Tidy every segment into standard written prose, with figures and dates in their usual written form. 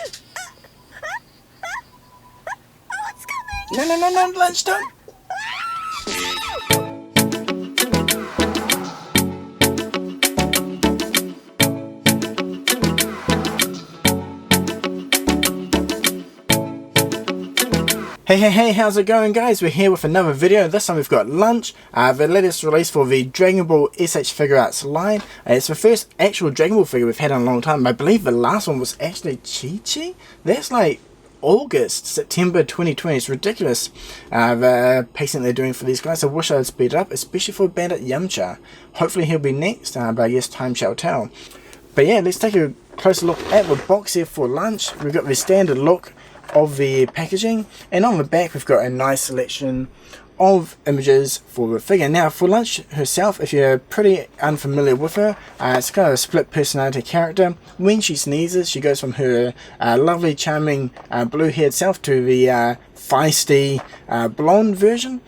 Oh, it's coming! No, lunchtime! Hey, how's it going, guys? We're here with another video. This time we've got Lunch, the latest release for the Dragon Ball S.H Figuarts line. It's the first actual Dragon Ball figure we've had in a long time. I believe the last one was actually Chi-Chi. That's like September 2020. It's ridiculous, the pacing they're doing for these guys. I wish I'd speed it up, especially for Bandit Yamcha. Hopefully he'll be next, but I guess time shall tell. But yeah, let's take a closer look at the box here for Lunch. We've got the standard look of the packaging, and on the back we've got a nice selection of images for the figure. Now for Lunch herself, if you're pretty unfamiliar with her, it's kind of a split personality character. When she sneezes, she goes from her lovely charming blue haired self to the feisty blonde version.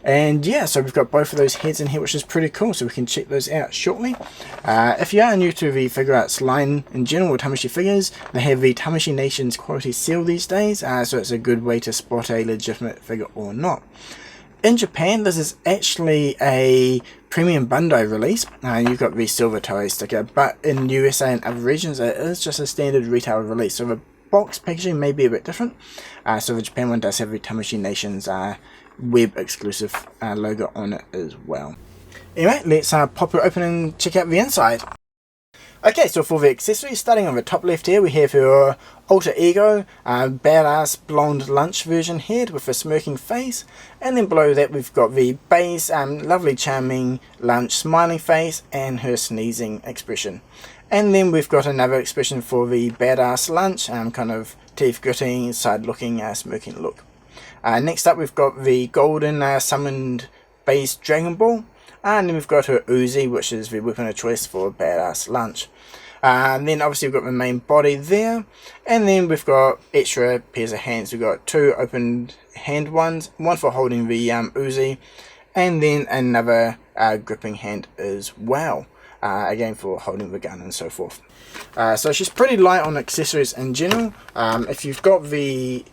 And yeah, so we've got both of those heads in here, which is pretty cool, so we can check those out shortly. If you are new to the Figuarts line in general, with Tamashii figures, they have the Tamashii Nation's quality seal these days, so it's a good way to spot a legitimate figure or not. In Japan, this is actually a premium Bandai release, and you've got the silver Toei sticker, but in USA and other regions it is just a standard retail release, so the box packaging may be a bit different. So the Japan one does have the Tamashii Nation's web exclusive logo on it as well. Anyway, let's pop it open and check out the inside. Okay, so for the accessories, starting on the top left here, we have your alter ego, badass blonde Lunch version head with a smirking face, and then below that we've got the base, lovely charming Lunch smiling face and her sneezing expression. And then we've got another expression for the badass Lunch, kind of teeth gritting, side looking, smirking look. Next up we've got the golden summoned base Dragon Ball, and then we've got her Uzi, which is the weapon of choice for badass Lunch. And then obviously we've got the main body there, and then we've got extra pairs of hands. We've got two opened hand ones, one for holding the Uzi, and then another gripping hand as well, again for holding the gun and so forth. So she's pretty light on accessories in general. If you've got the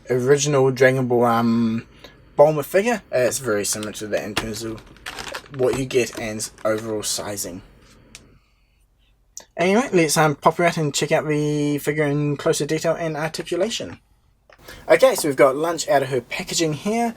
original Dragon Ball Bulma figure, it's very similar to that in terms of what you get and overall sizing. Anyway, let's pop her out and check out the figure in closer detail and articulation. Okay, so we've got Lunch out of her packaging here.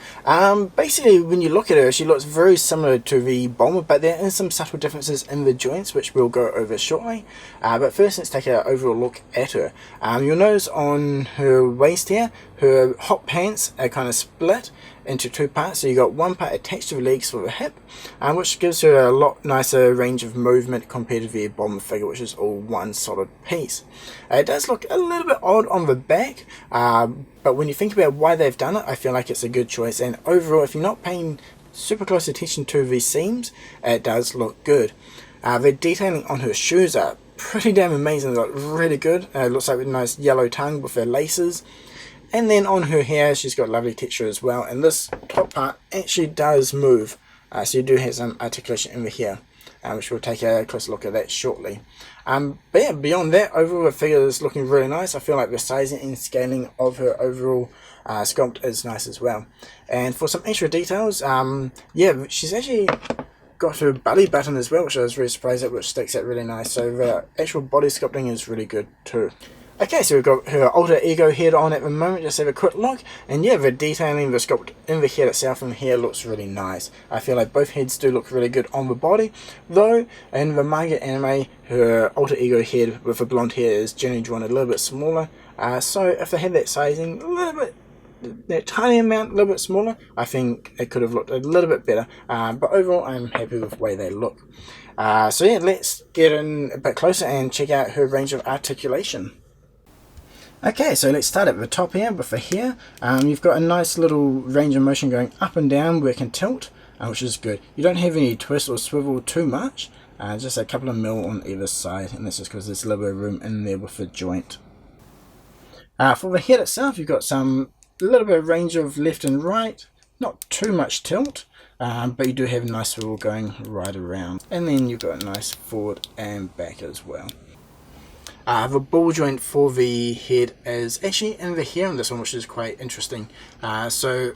Basically, when you look at her, she looks very similar to the Bulma, but there is some subtle differences in the joints, which we'll go over shortly. But first, let's take an overall look at her. You'll notice on her waist here, her hot pants are kind of split into two parts. So you got one part attached to the legs for the hip, which gives her a lot nicer range of movement compared to the Bulma figure, which is all one solid piece. It does look a little bit odd on the back, but when you think about why they've done it, I feel like it's a good choice. And overall, if you're not paying super close attention to the seams, it does look good. The detailing on her shoes are pretty damn amazing. They look really good. It looks like a nice yellow tongue with her laces. And then on her hair, she's got lovely texture as well. And this top part actually does move. So you do have some articulation in the hair, which we'll take a closer look at that shortly. But yeah, beyond that, overall the figure is looking really nice. I feel like the sizing and scaling of her overall sculpt is nice as well. And for some extra details, yeah, she's actually got her belly button as well, which I was really surprised at, which sticks out really nice. So the actual body sculpting is really good too. Okay, so we've got her alter ego head on at the moment. Just have a quick look, and yeah, the detailing, the sculpt in the head itself and here looks really nice. I feel like both heads do look really good on the body, though in the manga anime, her alter ego head with the blonde hair is generally drawn a little bit smaller. So if they had that sizing a little bit, that tiny amount, a little bit smaller, I think it could have looked a little bit better. But overall, I'm happy with the way they look. So yeah, let's get in a bit closer and check out her range of articulation. Okay, so let's start at the top here with the hair. You've got a nice little range of motion going up and down where it can tilt, which is good. You don't have any twist or swivel too much, just a couple of mil on either side, and that's just because there's a little bit of room in there with the joint. For the head itself, you've got a little bit of range of left and right, not too much tilt, but you do have a nice swivel going right around. And then you've got a nice forward and back as well. The ball joint for the head is actually in the hair on this one, which is quite interesting. So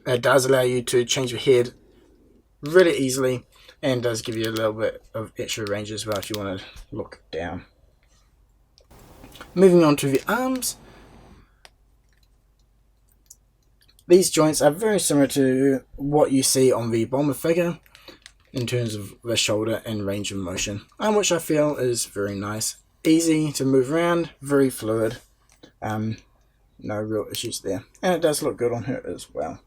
it does allow you to change your head really easily, and does give you a little bit of extra range as well if you want to look down. Moving on to the arms. These joints are very similar to what you see on the Bulma figure in terms of the shoulder and range of motion, which I feel is very nice. Easy to move around, very fluid, no real issues there, and it does look good on her as well.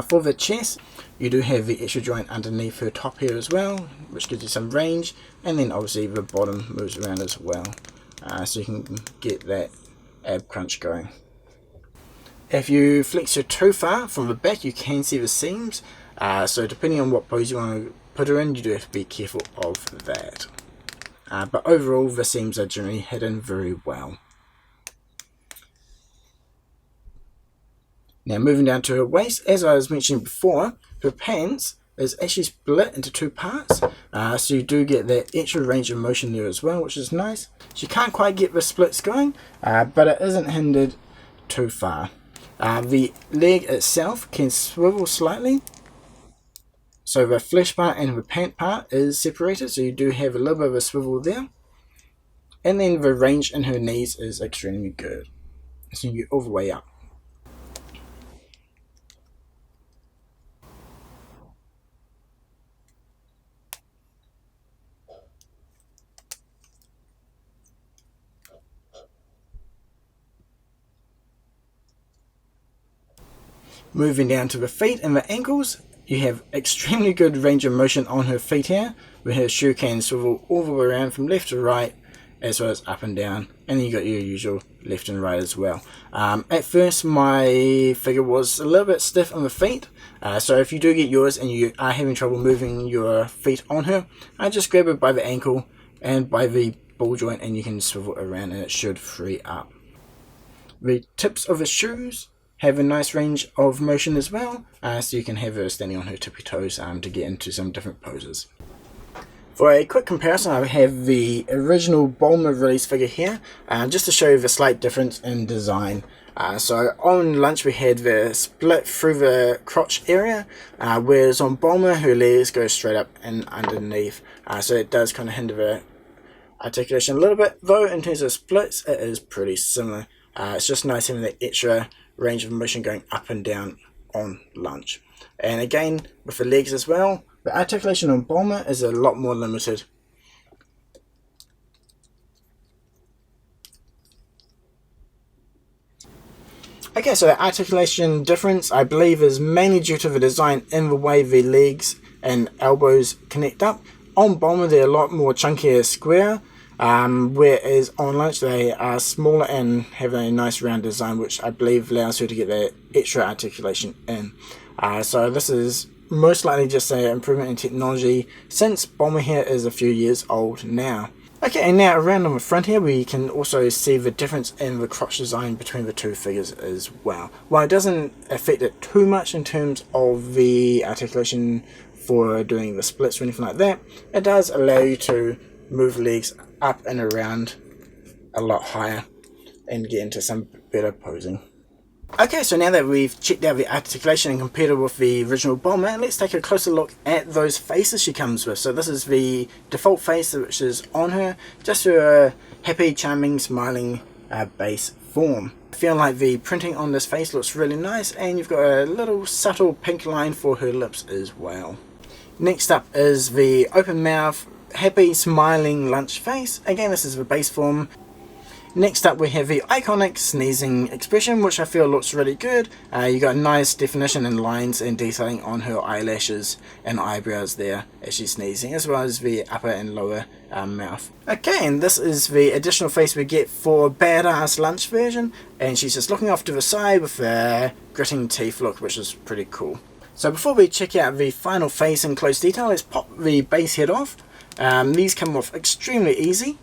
For the chest, you do have the extra joint underneath her top here as well, which gives you some range, and then obviously the bottom moves around as well, so you can get that ab crunch going. If you flex her too far from the back, you can see the seams, so depending on what pose you want to put her in, you do have to be careful of that. But overall, the seams are generally hidden very well. Now moving down to her waist, as I was mentioning before, her pants is actually split into two parts, so you do get that extra range of motion there as well, which is nice. She can't quite get the splits going, but it isn't hindered too far. The leg itself can swivel slightly, so the flesh part and the pant part is separated, so you do have a little bit of a swivel there. And then the range in her knees is extremely good, so you get all the way up. Moving down to the feet and the ankles, you have extremely good range of motion on her feet here, where her shoe can swivel all the way around from left to right, as well as up and down, and then you got your usual left and right as well. At first my figure was a little bit stiff on the feet, so if you do get yours and you are having trouble moving your feet on her, just grab it by the ankle and by the ball joint and you can swivel around and it should free up. The tips of the shoes have a nice range of motion as well, so you can have her standing on her tippy toes to get into some different poses. For a quick comparison, I have the original Bulma release figure here, just to show you the slight difference in design. So on Lunch we had the split through the crotch area, whereas on Bulma her legs go straight up and underneath, so it does kind of hinder the articulation a little bit, though in terms of splits it is pretty similar. It's just nice having that extra range of motion going up and down on Lunch. And again with the legs as well, the articulation on Bulma is a lot more limited. Okay, so the articulation difference I believe is mainly due to the design in the way the legs and elbows connect up. On Bulma they're a lot more chunkier square, whereas on Lunch they are smaller and have a nice round design, which I believe allows her to get that extra articulation in. So this is most likely just an improvement in technology, since Bulma here is a few years old now. Okay, and now around on the front here we can also see the difference in the crotch design between the two figures as well. While it doesn't affect it too much in terms of the articulation for doing the splits or anything like that, it does allow you to move legs up and around a lot higher and get into some better posing. Okay, so now that we've checked out the articulation and compared it with the original Bulma, let's take a closer look at those faces she comes with. So this is the default face which is on her, just her happy, charming, smiling base form. I feel like the printing on this face looks really nice, and you've got a little subtle pink line for her lips as well. Next up is the open mouth, happy, smiling Lunch face. Again, this is the base form. Next up we have the iconic sneezing expression, which I feel looks really good. You got nice definition and lines and detailing on her eyelashes and eyebrows there as she's sneezing, as well as the upper and lower mouth. Okay, and this is the additional face we get for badass Lunch version, and she's just looking off to the side with a gritting teeth look, which is pretty cool. So before we check out the final face in close detail, let's pop the base head off. These come off extremely easy.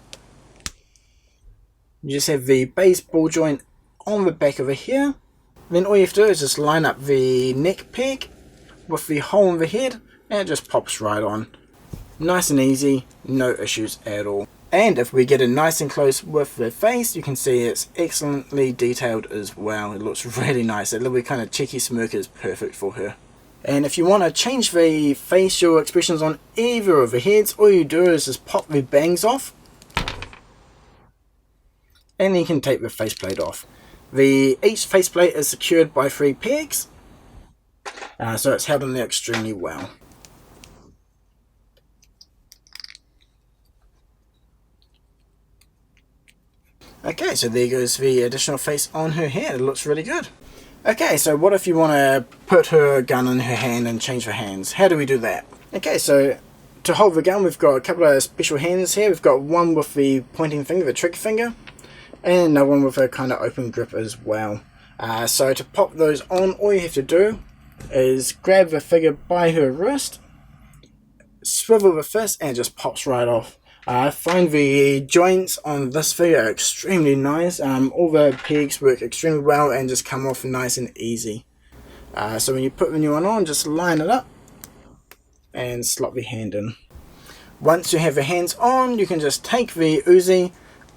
You just have the base ball joint on the back over here. Then all you have to do is just line up the neck peg with the hole in the head, and it just pops right on. Nice and easy, no issues at all. And if we get it nice and close with the face, you can see it's excellently detailed as well. It looks really nice. That little kind of cheeky smirk is perfect for her. And if you want to change the facial expressions on either of the heads, all you do is just pop the bangs off. And then you can take the faceplate off. Each faceplate is secured by 3 pegs. So it's held in there extremely well. Okay, so there goes the additional face on her head. It looks really good. Okay, so what if you want to put her gun in her hand and change her hands? How do we do that? Okay, so to hold the gun, we've got a couple of special hands here. We've got one with the pointing finger, the trigger finger, and another one with a kind of open grip as well. So to pop those on, all you have to do is grab the figure by her wrist, swivel the fist, and it just pops right off. I find the joints on this figure are extremely nice. All the pegs work extremely well and just come off nice and easy. So when you put the new one on, just line it up and slot the hand in. Once you have the hands on, you can just take the Uzi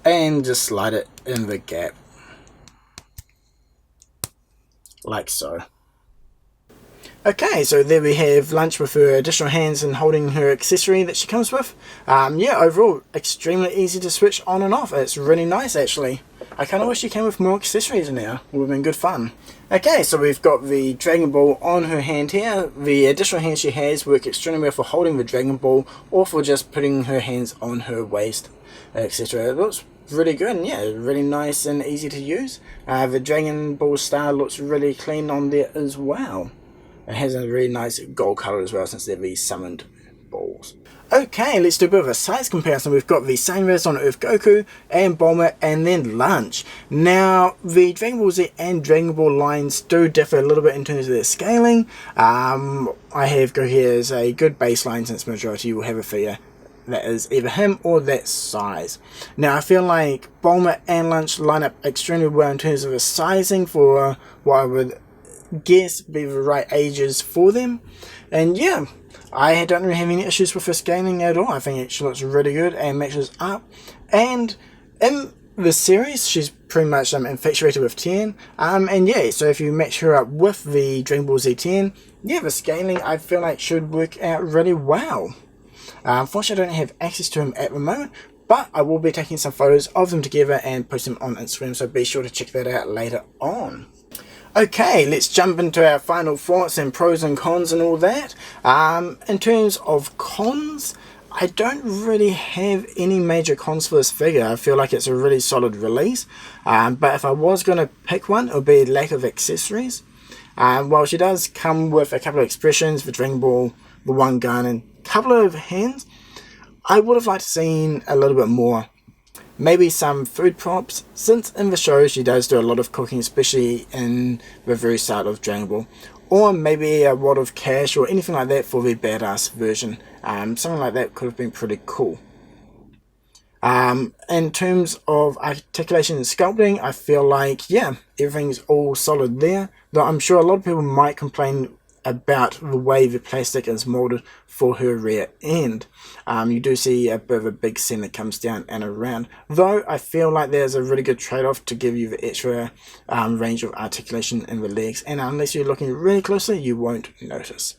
and just slide it in the gap. Like so. Okay, so there we have Lunch with her additional hands and holding her accessory that she comes with. Yeah, overall, extremely easy to switch on and off. It's really nice, actually. I kind of wish she came with more accessories now. It would have been good fun. Okay, so we've got the Dragon Ball on her hand here. The additional hands she has work extremely well for holding the Dragon Ball or for just putting her hands on her waist, etc. It looks really good and yeah, really nice and easy to use. The Dragon Ball star looks really clean on there as well. It has a really nice gold colour as well, since they're these summoned balls. Okay, let's do a bit of a size comparison. We've got the same res on Earth Goku and Bulma and then Lunch. Now, the Dragon Ball Z and Dragon Ball lines do differ a little bit in terms of their scaling. I have Goku here as a good baseline, since majority will have a figure that is either him or that size. Now, I feel like Bulma and Lunch line up extremely well in terms of the sizing for what I would guess be the right ages for them. And yeah, I don't really have any issues with her scaling at all. I think she looks really good and matches up. And in the series, she's pretty much infatuated with 10. And yeah, so if you match her up with the Dragon Ball Z 10, yeah, the scaling I feel like should work out really well. Unfortunately, I don't have access to him at the moment, but I will be taking some photos of them together and post them on Instagram, so be sure to check that out later on. Okay, let's jump into our final thoughts and pros and cons and all that. In terms of cons, I don't really have any major cons for this figure. I feel like it's a really solid release. But if I was going to pick one, it would be lack of accessories. While she does come with a couple of expressions, the Dragon Ball, the one gun, and a couple of hands, I would have liked to seen a little bit more. Maybe some food props, since in the show she does do a lot of cooking, especially in the very start of Dragon Ball. Or maybe a wad of cash or anything like that for the badass version. Something like that could have been pretty cool. In terms of articulation and sculpting, I feel like, yeah, everything's all solid there. Though I'm sure a lot of people might complain about the way the plastic is molded for her rear end. You do see a bit of a big seam that comes down and around, though I feel like there's a really good trade-off to give you the extra range of articulation in the legs, and unless you're looking really closely you won't notice.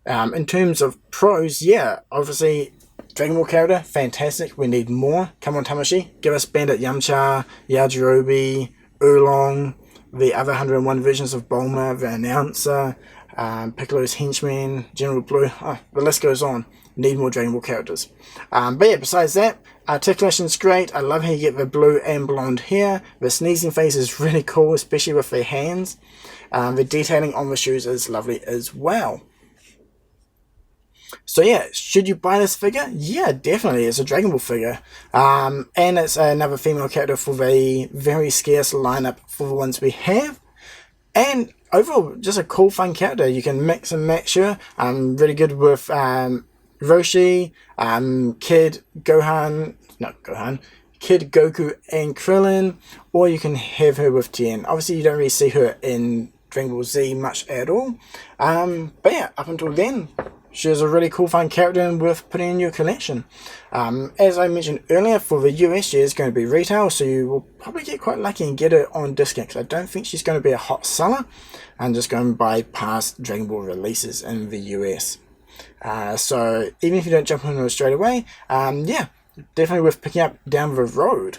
In terms of pros, yeah, obviously Dragon Ball character, fantastic, we need more. Come on Tamashii, give us Bandit Yamcha, Yajirobe, Oolong, the other 101 versions of Bulma, the announcer, Piccolo's henchman, General Blue, the list goes on. Need more Dragon Ball characters. But yeah, besides that, articulation's great. I love how you get the blue and blonde hair. The sneezing face is really cool, especially with their hands. The detailing on the shoes is lovely as well. So yeah, should you buy this figure? Yeah, definitely. It's a Dragon Ball figure. And it's another female character for the very scarce lineup for the ones we have. And overall, just a cool, fun character. You can mix and match her. Really good with Roshi, Kid Goku and Krillin. Or you can have her with Tien. Obviously, you don't really see her in Dragon Ball Z much at all. But yeah, up until then, she's a really cool fun character and worth putting in your collection. As I mentioned earlier, for the US she is going to be retail, so you will probably get quite lucky and get it on discount, because I don't think she's going to be a hot seller. I'm just going by past Dragon Ball releases in the US. So even if you don't jump on it straight away, yeah, definitely worth picking up down the road.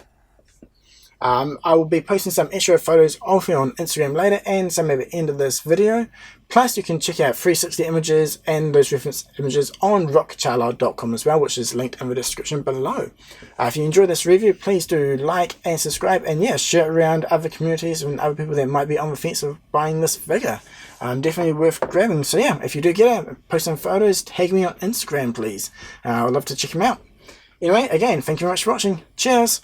I will be posting some extra photos of her on Instagram later, and some at the end of this video. Plus you can check out 360 images and those reference images on rockchala.com as well, which is linked in the description below. If you enjoyed this review, please do like and subscribe, and yeah, share it around other communities and other people that might be on the fence of buying this figure. Definitely worth grabbing. So yeah, if you do get it, post some photos, tag me on Instagram please. I'd love to check them out. Anyway, again, thank you very much for watching. Cheers!